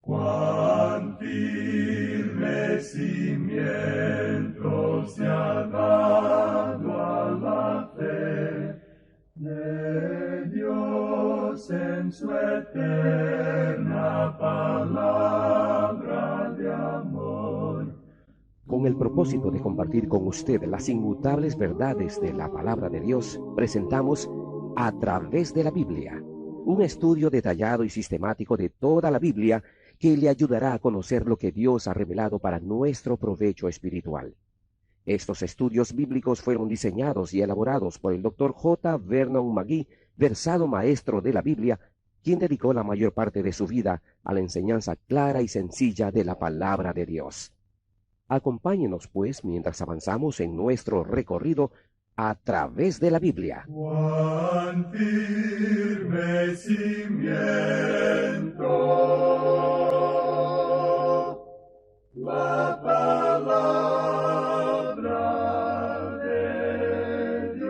Cuán firme cimiento se ha dado a la fe de Dios en su eterna palabra de amor. Con el propósito de compartir con usted las inmutables verdades de la palabra de Dios, presentamos A través de la Biblia, un estudio detallado y sistemático de toda la Biblia que le ayudará a conocer lo que Dios ha revelado para nuestro provecho espiritual. Estos estudios bíblicos fueron diseñados y elaborados por el Dr. J. Vernon McGee, versado maestro de la Biblia, quien dedicó la mayor parte de su vida a la enseñanza clara y sencilla de la palabra de Dios. Acompáñenos, pues, mientras avanzamos en nuestro recorrido a través de la Biblia. Cuán firme cimiento la palabra de Dios.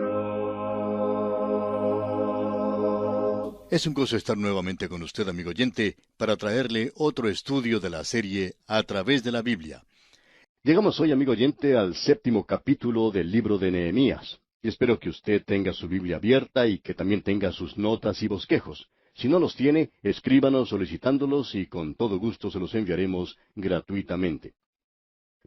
Es un gozo estar nuevamente con usted, amigo oyente, para traerle otro estudio de la serie A través de la Biblia. Llegamos hoy, amigo oyente, al 7º capítulo del libro de Nehemías. Y espero que usted tenga su Biblia abierta y que también tenga sus notas y bosquejos. Si no los tiene, escríbanos solicitándolos y con todo gusto se los enviaremos gratuitamente.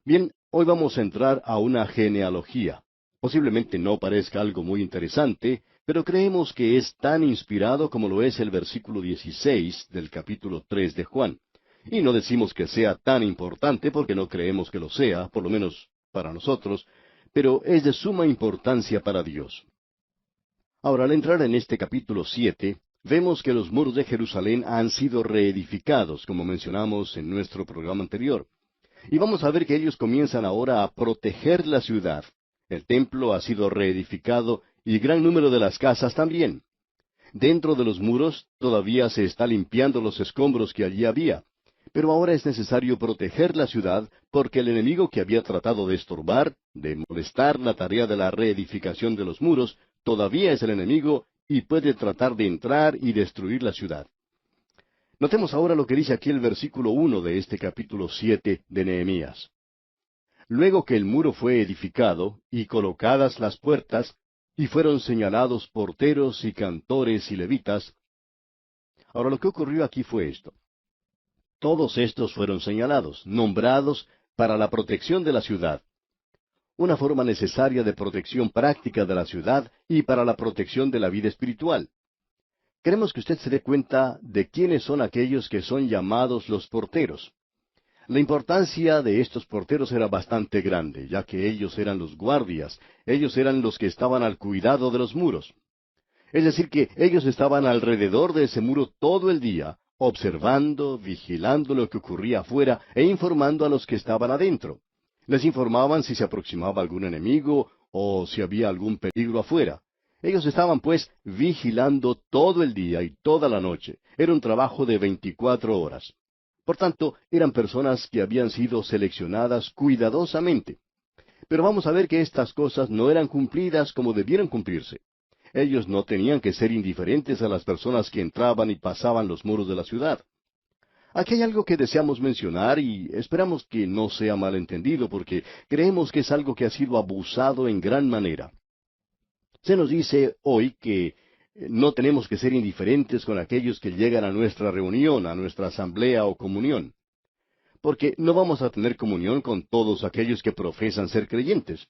Bien, hoy vamos a entrar a una genealogía. Posiblemente no parezca algo muy interesante, pero creemos que es tan inspirado como lo es el versículo 16 del capítulo 3 de Juan. Y no decimos que sea tan importante porque no creemos que lo sea, por lo menos para nosotros, pero es de suma importancia para Dios. Ahora, al entrar en este capítulo 7, vemos que los muros de Jerusalén han sido reedificados, como mencionamos en nuestro programa anterior. Y vamos a ver que ellos comienzan ahora a proteger la ciudad. El templo ha sido reedificado y gran número de las casas también. Dentro de los muros todavía se está limpiando los escombros que allí había. Pero ahora es necesario proteger la ciudad porque el enemigo que había tratado de estorbar, de molestar la tarea de la reedificación de los muros, todavía es el enemigo y puede tratar de entrar y destruir la ciudad. Notemos ahora lo que dice aquí el versículo 1 de este capítulo 7 de Nehemías. Luego que el muro fue edificado y colocadas las puertas, y fueron señalados porteros y cantores y levitas. Ahora lo que ocurrió aquí fue esto. Todos estos fueron señalados, nombrados para la protección de la ciudad. Una forma necesaria de protección práctica de la ciudad y para la protección de la vida espiritual. Queremos que usted se dé cuenta de quiénes son aquellos que son llamados los porteros. La importancia de estos porteros era bastante grande, ya que ellos eran los guardias, ellos eran los que estaban al cuidado de los muros. Es decir, que ellos estaban alrededor de ese muro todo el día, observando, vigilando lo que ocurría afuera e informando a los que estaban adentro. Les informaban si se aproximaba algún enemigo o si había algún peligro afuera. Ellos estaban, pues, vigilando todo el día y toda la noche. Era un trabajo de 24 horas. Por tanto, eran personas que habían sido seleccionadas cuidadosamente. Pero vamos a ver que estas cosas no eran cumplidas como debieran cumplirse. Ellos no tenían que ser indiferentes a las personas que entraban y pasaban los muros de la ciudad. Aquí hay algo que deseamos mencionar y esperamos que no sea malentendido porque creemos que es algo que ha sido abusado en gran manera. Se nos dice hoy que no tenemos que ser indiferentes con aquellos que llegan a nuestra reunión, a nuestra asamblea o comunión, porque no vamos a tener comunión con todos aquellos que profesan ser creyentes.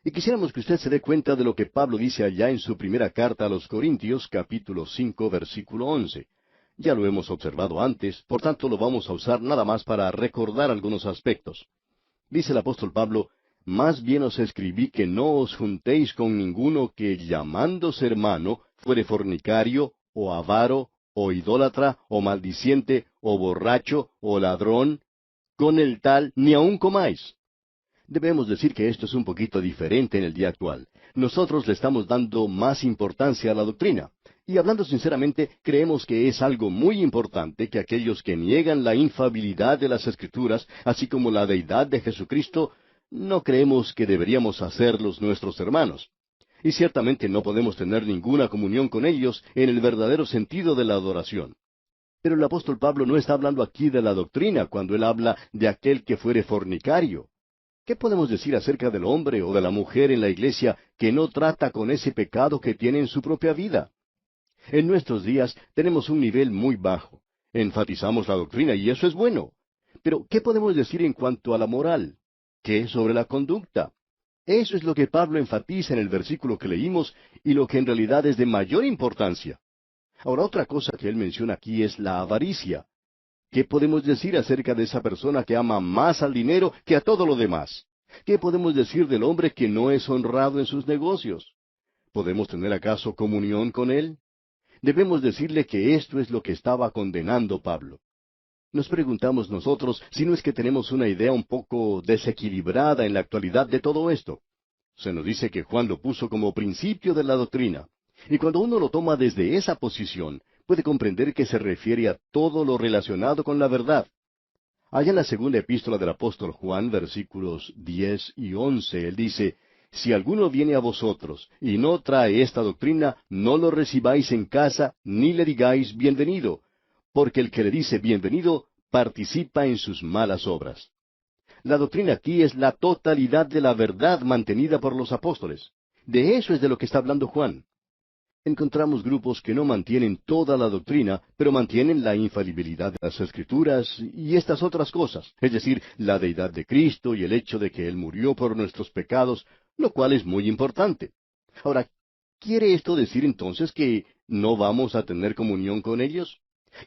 Y quisiéramos que usted se dé cuenta de lo que Pablo dice allá en su primera carta a los Corintios, capítulo 5, versículo 11. Ya lo hemos observado antes, por tanto lo vamos a usar nada más para recordar algunos aspectos. Dice el apóstol Pablo, «Más bien os escribí que no os juntéis con ninguno que, llamándose hermano, fuere fornicario, o avaro, o idólatra, o maldiciente, o borracho, o ladrón. Con el tal ni aun comáis». Debemos decir que esto es un poquito diferente en el día actual. Nosotros le estamos dando más importancia a la doctrina. Y hablando sinceramente, creemos que es algo muy importante que aquellos que niegan la infalibilidad de las Escrituras, así como la deidad de Jesucristo, no creemos que deberíamos hacerlos nuestros hermanos. Y ciertamente no podemos tener ninguna comunión con ellos en el verdadero sentido de la adoración. Pero el apóstol Pablo no está hablando aquí de la doctrina cuando él habla de aquel que fuere fornicario. ¿Qué podemos decir acerca del hombre o de la mujer en la iglesia que no trata con ese pecado que tiene en su propia vida? En nuestros días tenemos un nivel muy bajo. Enfatizamos la doctrina y eso es bueno. Pero, ¿qué podemos decir en cuanto a la moral? ¿Qué sobre la conducta? Eso es lo que Pablo enfatiza en el versículo que leímos y lo que en realidad es de mayor importancia. Ahora, otra cosa que él menciona aquí es la avaricia. ¿Qué podemos decir acerca de esa persona que ama más al dinero que a todo lo demás? ¿Qué podemos decir del hombre que no es honrado en sus negocios? ¿Podemos tener acaso comunión con él? Debemos decirle que esto es lo que estaba condenando Pablo. Nos preguntamos nosotros si no es que tenemos una idea un poco desequilibrada en la actualidad de todo esto. Se nos dice que Juan lo puso como principio de la doctrina. Y cuando uno lo toma desde esa posición, puede comprender que se refiere a todo lo relacionado con la verdad. Allá en la segunda epístola del apóstol Juan, versículos 10 y 11, él dice, Si alguno viene a vosotros y no trae esta doctrina, no lo recibáis en casa, ni le digáis bienvenido, porque el que le dice bienvenido participa en sus malas obras. La doctrina aquí es la totalidad de la verdad mantenida por los apóstoles. De eso es de lo que está hablando Juan. Encontramos grupos que no mantienen toda la doctrina, pero mantienen la infalibilidad de las Escrituras y estas otras cosas, es decir, la deidad de Cristo y el hecho de que Él murió por nuestros pecados, lo cual es muy importante. Ahora, ¿quiere esto decir entonces que no vamos a tener comunión con ellos?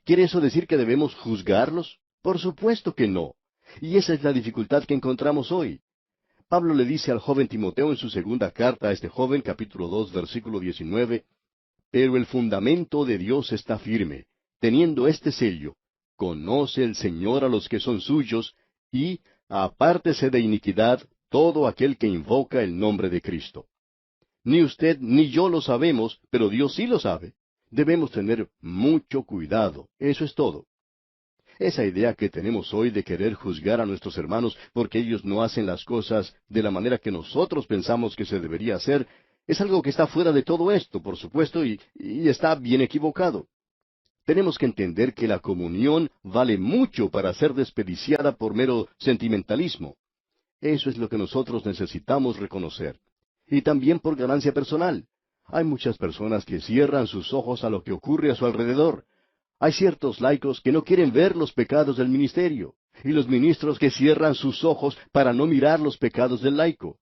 ¿Quiere eso decir que debemos juzgarlos? Por supuesto que no. Y esa es la dificultad que encontramos hoy. Pablo le dice al joven Timoteo en su segunda carta a este joven, capítulo 2, versículo 19, Pero el fundamento de Dios está firme, teniendo este sello, conoce el Señor a los que son suyos, y apártese de iniquidad todo aquel que invoca el nombre de Cristo. Ni usted ni yo lo sabemos, pero Dios sí lo sabe. Debemos tener mucho cuidado, eso es todo. Esa idea que tenemos hoy de querer juzgar a nuestros hermanos porque ellos no hacen las cosas de la manera que nosotros pensamos que se debería hacer, es algo que está fuera de todo esto, por supuesto, y está bien equivocado. Tenemos que entender que la comunión vale mucho para ser desperdiciada por mero sentimentalismo. Eso es lo que nosotros necesitamos reconocer. Y también por ganancia personal. Hay muchas personas que cierran sus ojos a lo que ocurre a su alrededor. Hay ciertos laicos que no quieren ver los pecados del ministerio, y los ministros que cierran sus ojos para no mirar los pecados del laico.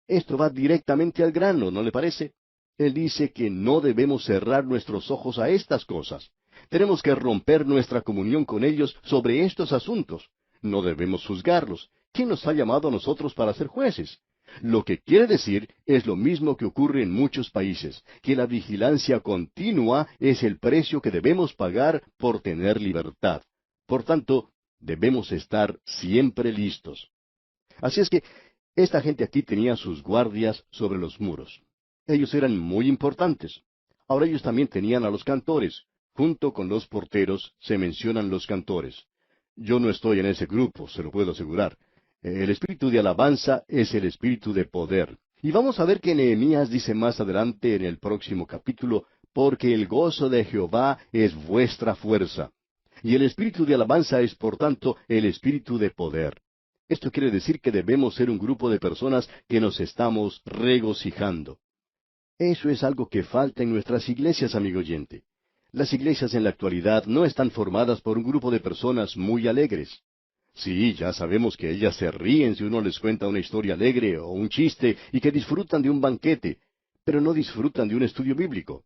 Esto va directamente al grano, ¿no le parece? Él dice que no debemos cerrar nuestros ojos a estas cosas. Tenemos que romper nuestra comunión con ellos sobre estos asuntos. No debemos juzgarlos. ¿Quién nos ha llamado a nosotros para ser jueces? Lo que quiere decir es lo mismo que ocurre en muchos países, que la vigilancia continua es el precio que debemos pagar por tener libertad. Por tanto, debemos estar siempre listos. Así es que esta gente aquí tenía sus guardias sobre los muros. Ellos eran muy importantes. Ahora ellos también tenían a los cantores. Junto con los porteros se mencionan los cantores. Yo no estoy en ese grupo, se lo puedo asegurar. El espíritu de alabanza es el espíritu de poder. Y vamos a ver que Nehemías dice más adelante en el próximo capítulo, porque el gozo de Jehová es vuestra fuerza. Y el espíritu de alabanza es, por tanto, el espíritu de poder. Esto quiere decir que debemos ser un grupo de personas que nos estamos regocijando. Eso es algo que falta en nuestras iglesias, amigo oyente. Las iglesias en la actualidad no están formadas por un grupo de personas muy alegres. Sí, ya sabemos que ellas se ríen si uno les cuenta una historia alegre o un chiste y que disfrutan de un banquete, pero no disfrutan de un estudio bíblico.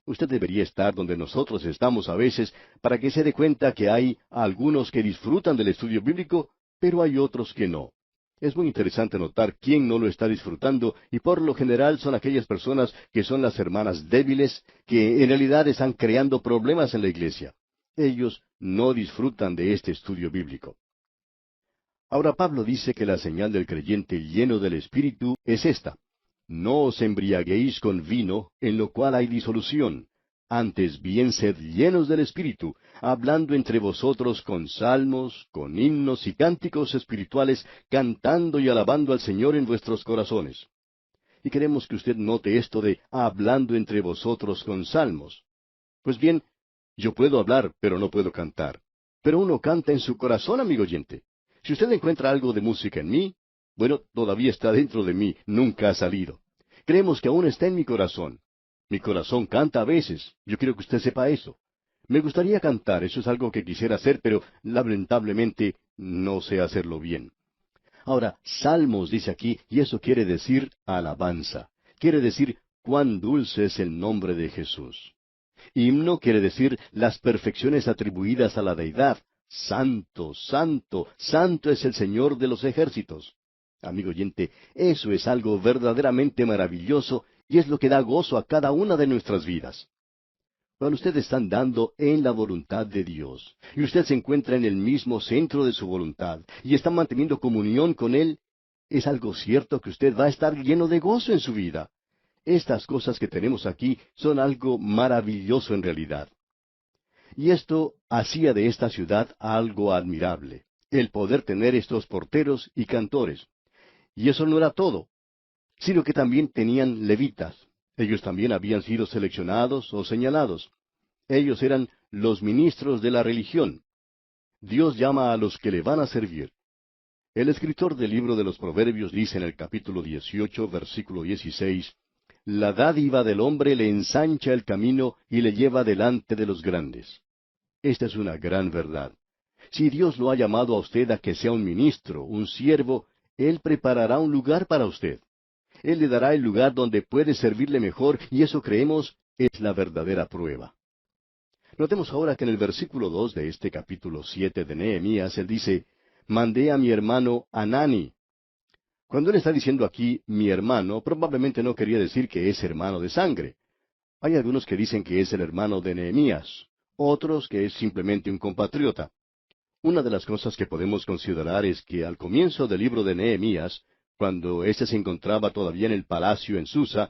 Usted debería estar donde nosotros estamos a veces para que se dé cuenta que hay algunos que disfrutan del estudio bíblico, pero hay otros que no. Es muy interesante notar quién no lo está disfrutando y por lo general son aquellas personas que son las hermanas débiles que en realidad están creando problemas en la iglesia. Ellos no disfrutan de este estudio bíblico. Ahora Pablo dice que la señal del creyente lleno del Espíritu es esta: No os embriaguéis con vino, en lo cual hay disolución, antes bien sed llenos del Espíritu, hablando entre vosotros con salmos, con himnos y cánticos espirituales, cantando y alabando al Señor en vuestros corazones. Y queremos que usted note esto de hablando entre vosotros con salmos. Pues bien, Yo puedo hablar, pero no puedo cantar. Pero uno canta en su corazón, amigo oyente. Si usted encuentra algo de música en mí, bueno, todavía está dentro de mí, nunca ha salido. Creemos que aún está en mi corazón. Mi corazón canta a veces. Yo quiero que usted sepa eso. Me gustaría cantar, eso es algo que quisiera hacer, pero lamentablemente no sé hacerlo bien. Ahora, salmos dice aquí, y eso quiere decir alabanza. Quiere decir cuán dulce es el nombre de Jesús. Himno quiere decir las perfecciones atribuidas a la deidad. Santo, santo, santo es el Señor de los ejércitos. Amigo oyente, eso es algo verdaderamente maravilloso y es lo que da gozo a cada una de nuestras vidas. Cuando usted está andando en la voluntad de Dios, y usted se encuentra en el mismo centro de su voluntad, y está manteniendo comunión con Él, es algo cierto que usted va a estar lleno de gozo en su vida. Estas cosas que tenemos aquí son algo maravilloso en realidad. Y esto hacía de esta ciudad algo admirable, el poder tener estos porteros y cantores. Y eso no era todo, sino que también tenían levitas. Ellos también habían sido seleccionados o señalados. Ellos eran los ministros de la religión. Dios llama a los que le van a servir. El escritor del libro de los Proverbios dice en el capítulo 18, versículo 16, la dádiva del hombre le ensancha el camino y le lleva delante de los grandes. Esta es una gran verdad. Si Dios lo ha llamado a usted a que sea un ministro, un siervo, Él preparará un lugar para usted. Él le dará el lugar donde puede servirle mejor, y eso creemos es la verdadera prueba. Notemos ahora que en el versículo 2 de este capítulo 7 de Nehemías, él dice, mandé a mi hermano Hanani. Cuando él está diciendo aquí mi hermano, probablemente no quería decir que es hermano de sangre. Hay algunos que dicen que es el hermano de Nehemías, otros que es simplemente un compatriota. Una de las cosas que podemos considerar es que al comienzo del libro de Nehemías, cuando éste se encontraba todavía en el palacio en Susa,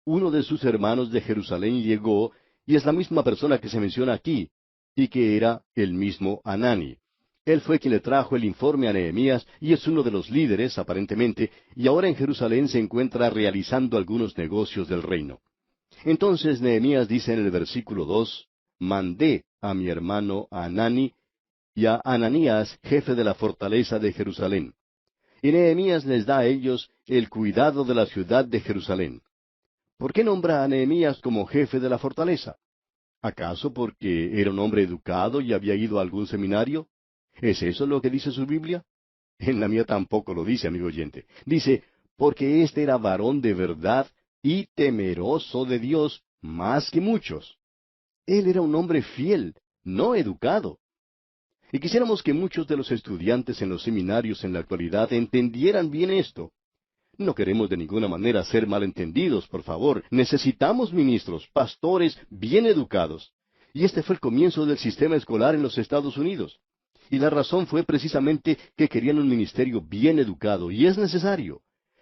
uno de sus hermanos de Jerusalén llegó, y es la misma persona que se menciona aquí, y que era el mismo Hanani. Él fue quien le trajo el informe a Nehemías, y es uno de los líderes, aparentemente, y ahora en Jerusalén se encuentra realizando algunos negocios del reino. Entonces Nehemías dice en el versículo 2, mandé a mi hermano Hanani y a Ananías, jefe de la fortaleza de Jerusalén. Y Nehemías les da a ellos el cuidado de la ciudad de Jerusalén. ¿Por qué nombra a Nehemías como jefe de la fortaleza? ¿Acaso porque era un hombre educado y había ido a algún seminario? ¿Es eso lo que dice su Biblia? En la mía tampoco lo dice, amigo oyente. Dice, porque éste era varón de verdad y temeroso de Dios más que muchos. Él era un hombre fiel, no educado. Y quisiéramos que muchos de los estudiantes en los seminarios en la actualidad entendieran bien esto. No queremos de ninguna manera ser malentendidos, por favor. Necesitamos ministros, pastores bien educados. Y este fue el comienzo del sistema escolar en los Estados Unidos. Y la razón fue precisamente que querían un ministerio bien educado, y es necesario.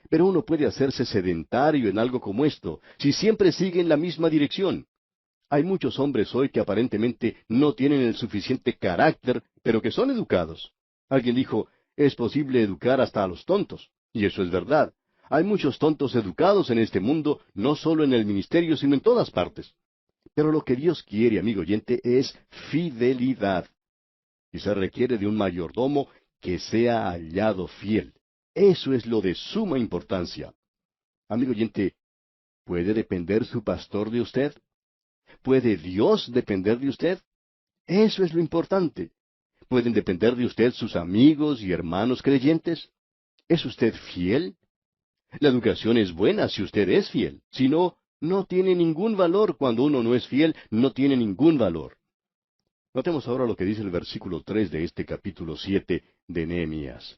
Pero uno puede hacerse sedentario en algo como esto, si siempre sigue en la misma dirección. Hay muchos hombres hoy que aparentemente no tienen el suficiente carácter, pero que son educados. Alguien dijo, es posible educar hasta a los tontos. Y eso es verdad. Hay muchos tontos educados en este mundo, no solo en el ministerio, sino en todas partes. Pero lo que Dios quiere, amigo oyente, es fidelidad. Y se requiere de un mayordomo que sea hallado fiel. Eso es lo de suma importancia. Amigo oyente, ¿puede depender su pastor de usted? ¿Puede Dios depender de usted? Eso es lo importante. ¿Pueden depender de usted sus amigos y hermanos creyentes? ¿Es usted fiel? La educación es buena si usted es fiel. Si no, no tiene ningún valor. Cuando uno no es fiel, no tiene ningún valor. Notemos ahora lo que dice el versículo 3 de este capítulo 7 de Nehemías.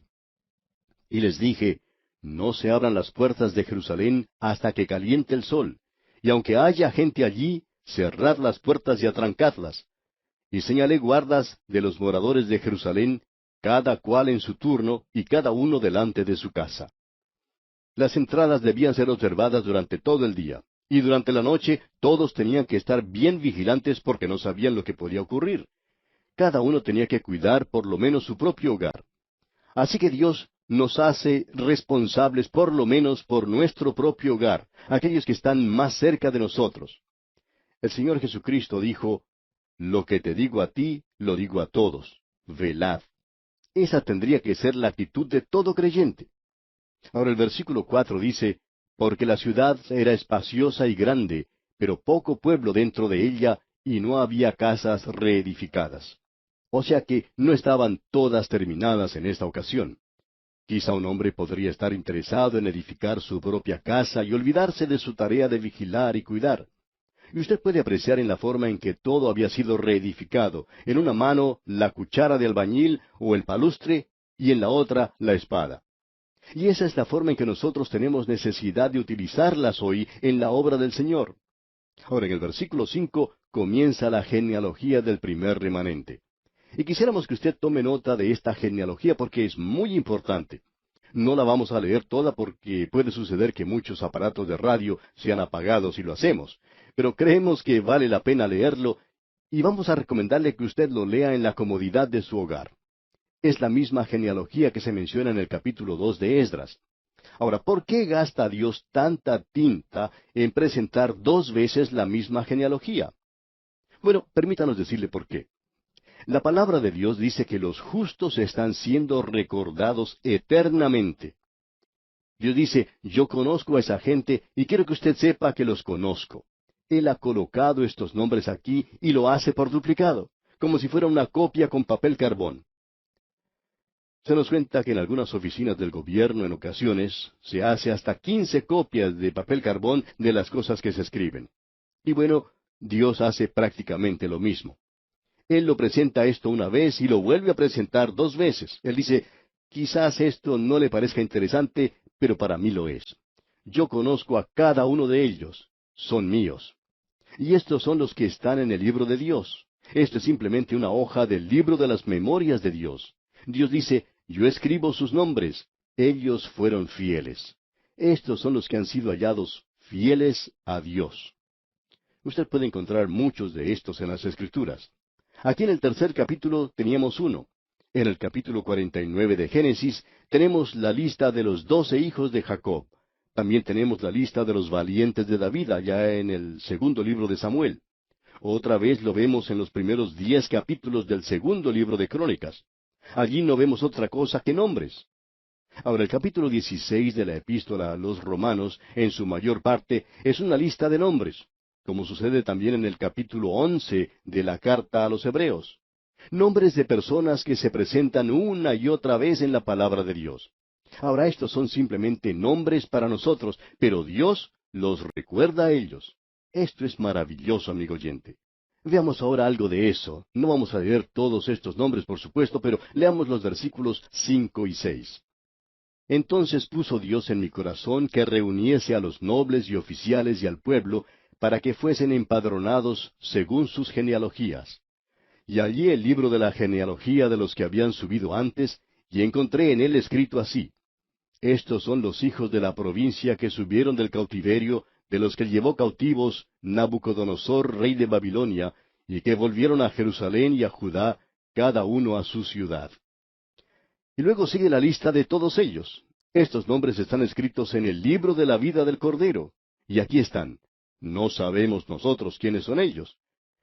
Y les dije, no se abran las puertas de Jerusalén hasta que caliente el sol, y aunque haya gente allí, cerrad las puertas y atrancadlas. Y señalé guardas de los moradores de Jerusalén, cada cual en su turno, y cada uno delante de su casa. Las entradas debían ser observadas durante todo el día, y durante la noche todos tenían que estar bien vigilantes porque no sabían lo que podía ocurrir. Cada uno tenía que cuidar por lo menos su propio hogar. Así que Dios nos hace responsables por lo menos por nuestro propio hogar, aquellos que están más cerca de nosotros. El Señor Jesucristo dijo, Lo que te digo a ti, lo digo a todos. Velad. Esa tendría que ser la actitud de todo creyente. Ahora el versículo 4 dice, porque la ciudad era espaciosa y grande, pero poco pueblo dentro de ella, y no había casas reedificadas. O sea que no estaban todas terminadas en esta ocasión. Quizá un hombre podría estar interesado en edificar su propia casa y olvidarse de su tarea de vigilar y cuidar. Y usted puede apreciar en la forma en que todo había sido reedificado, en una mano la cuchara de albañil o el palustre, y en la otra la espada. Y esa es la forma en que nosotros tenemos necesidad de utilizarlas hoy en la obra del Señor. Ahora, en el versículo 5 comienza la genealogía del primer remanente. Y quisiéramos que usted tome nota de esta genealogía porque es muy importante. No la vamos a leer toda porque puede suceder que muchos aparatos de radio sean apagados si lo hacemos, pero creemos que vale la pena leerlo y vamos a recomendarle que usted lo lea en la comodidad de su hogar. Es la misma genealogía que se menciona en el capítulo 2 de Esdras. Ahora, ¿por qué gasta Dios tanta tinta en presentar dos veces la misma genealogía? Bueno, permítanos decirle por qué. La palabra de Dios dice que los justos están siendo recordados eternamente. Dios dice, yo conozco a esa gente y quiero que usted sepa que los conozco. Él ha colocado estos nombres aquí y lo hace por duplicado, como si fuera una copia con papel carbón. Se nos cuenta que en algunas oficinas del gobierno en ocasiones se hace hasta 15 copias de papel carbón de las cosas que se escriben. Y bueno, Dios hace prácticamente lo mismo. Él lo presenta esto una vez y lo vuelve a presentar dos veces. Él dice, quizás esto no le parezca interesante, pero para mí lo es. Yo conozco a cada uno de ellos. Son míos. Y estos son los que están en el libro de Dios. Esto es simplemente una hoja del libro de las memorias de Dios. Dios dice, yo escribo sus nombres. Ellos fueron fieles. Estos son los que han sido hallados fieles a Dios. Usted puede encontrar muchos de estos en las Escrituras. Aquí en el tercer capítulo teníamos uno. En el capítulo 49 de Génesis tenemos la lista de los 12 hijos de Jacob. También tenemos la lista de los valientes de David allá en el segundo libro de Samuel. Otra vez lo vemos en los primeros 10 capítulos del segundo libro de Crónicas. Allí no vemos otra cosa que nombres. Ahora, el capítulo 16 de la epístola a los Romanos, en su mayor parte, es una lista de nombres, como sucede también en el capítulo 11 de la carta a los Hebreos. Nombres de personas que se presentan una y otra vez en la palabra de Dios. Ahora, estos son simplemente nombres para nosotros, pero Dios los recuerda a ellos. Esto es maravilloso, amigo oyente. Veamos ahora algo de eso. No vamos a leer todos estos nombres, por supuesto, pero leamos los versículos 5 y 6. Entonces puso Dios en mi corazón que reuniese a los nobles y oficiales y al pueblo, para que fuesen empadronados según sus genealogías. Y hallé el libro de la genealogía de los que habían subido antes, y encontré en él escrito así: Estos son los hijos de la provincia que subieron del cautiverio, de los que llevó cautivos Nabucodonosor, rey de Babilonia, y que volvieron a Jerusalén y a Judá, cada uno a su ciudad. Y luego sigue la lista de todos ellos. Estos nombres están escritos en el libro de la vida del Cordero. Y aquí están. No sabemos nosotros quiénes son ellos.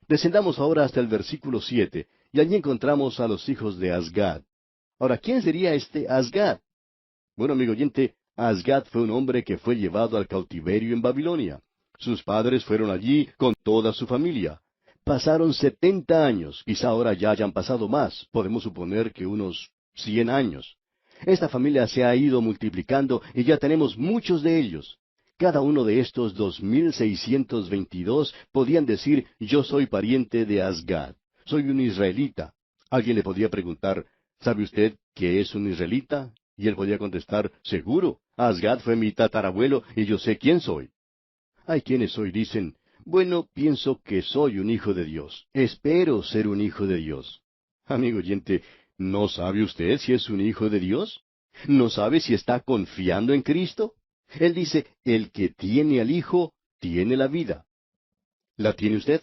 Descendamos ahora hasta el versículo 7, y allí encontramos a los hijos de Azgad. Ahora, ¿quién sería este Azgad? Bueno, amigo oyente, Azgad fue un hombre que fue llevado al cautiverio en Babilonia. Sus padres fueron allí con toda su familia. Pasaron 70 años, quizá ahora ya hayan pasado más, podemos suponer que unos 100 años. Esta familia se ha ido multiplicando y ya tenemos muchos de ellos. Cada uno de estos 2622 podían decir, yo soy pariente de Azgad, soy un israelita. Alguien le podía preguntar, ¿sabe usted qué es un israelita? Y él podía contestar, seguro, Azgad fue mi tatarabuelo y yo sé quién soy. Hay quienes hoy dicen, bueno, pienso que soy un hijo de Dios, espero ser un hijo de Dios. Amigo oyente, ¿no sabe usted si es un hijo de Dios? ¿No sabe si está confiando en Cristo? Él dice, el que tiene al Hijo, tiene la vida. ¿La tiene usted?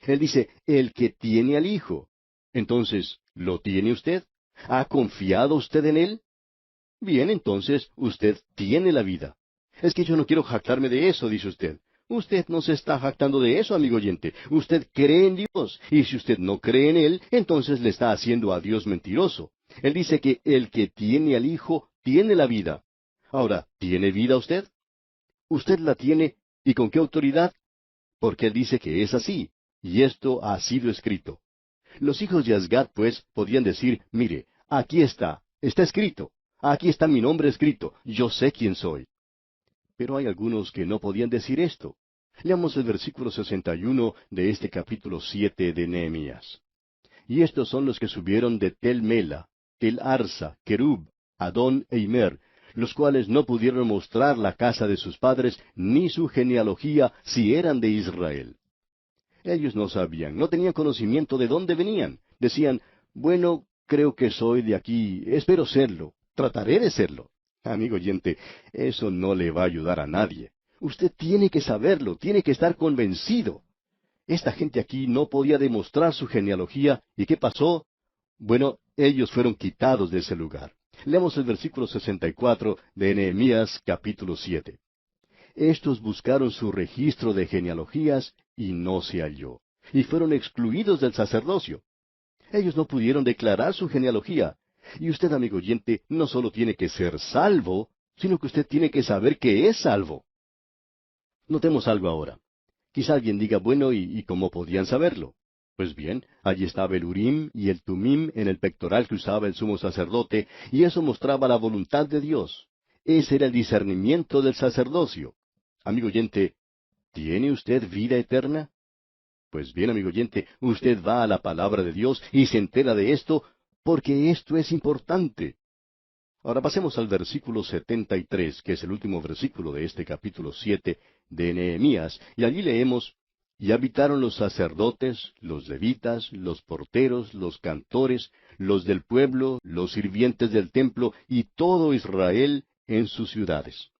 Él dice, el que tiene al Hijo. Entonces, ¿lo tiene usted? ¿Ha confiado usted en Él? Bien, entonces, usted tiene la vida. Es que yo no quiero jactarme de eso, dice usted. Usted no se está jactando de eso, amigo oyente. Usted cree en Dios, y si usted no cree en Él, entonces le está haciendo a Dios mentiroso. Él dice que el que tiene al Hijo tiene la vida. Ahora, ¿tiene vida usted? Usted la tiene, ¿y con qué autoridad? Porque Él dice que es así, y esto ha sido escrito. Los hijos de Asgad, pues, podían decir, mire, aquí está escrito, aquí está mi nombre escrito, yo sé quién soy. Pero hay algunos que no podían decir esto. Leamos el versículo 61 de este capítulo 7 de Nehemías. Y estos son los que subieron de Tel Mela, Tel Arsa, Kerub, Adón e Imer, los cuales no pudieron mostrar la casa de sus padres ni su genealogía si eran de Israel. Ellos no sabían, no tenían conocimiento de dónde venían. Decían, bueno, creo que soy de aquí, espero serlo, trataré de serlo. Amigo oyente, eso no le va a ayudar a nadie. Usted tiene que saberlo, tiene que estar convencido. Esta gente aquí no podía demostrar su genealogía, ¿y qué pasó? Bueno, ellos fueron quitados de ese lugar. Leamos el versículo 64 de Nehemías capítulo 7. Estos buscaron su registro de genealogías y no se halló, y fueron excluidos del sacerdocio. Ellos no pudieron declarar su genealogía. Y usted, amigo oyente, no solo tiene que ser salvo, sino que usted tiene que saber que es salvo. Notemos algo ahora. Quizá alguien diga, bueno, ¿y cómo podían saberlo? Pues bien, allí estaba el Urim y el Tumim en el pectoral que usaba el sumo sacerdote, y eso mostraba la voluntad de Dios. Ese era el discernimiento del sacerdocio. Amigo oyente, ¿tiene usted vida eterna? Pues bien, amigo oyente, usted va a la palabra de Dios y se entera de esto, porque esto es importante. Ahora pasemos al versículo 73, que es el último versículo de este capítulo 7 de Nehemías, y allí leemos, y habitaron los sacerdotes, los levitas, los porteros, los cantores, los del pueblo, los sirvientes del templo, y todo Israel en sus ciudades.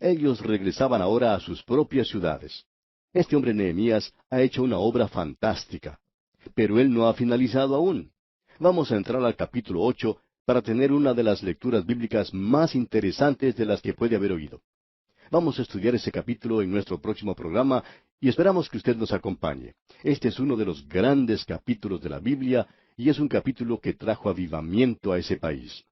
Ellos regresaban ahora a sus propias ciudades. Este hombre Nehemías ha hecho una obra fantástica, pero él no ha finalizado aún. Vamos a entrar al capítulo 8 para tener una de las lecturas bíblicas más interesantes de las que puede haber oído. Vamos a estudiar ese capítulo en nuestro próximo programa y esperamos que usted nos acompañe. Este es uno de los grandes capítulos de la Biblia y es un capítulo que trajo avivamiento a ese país.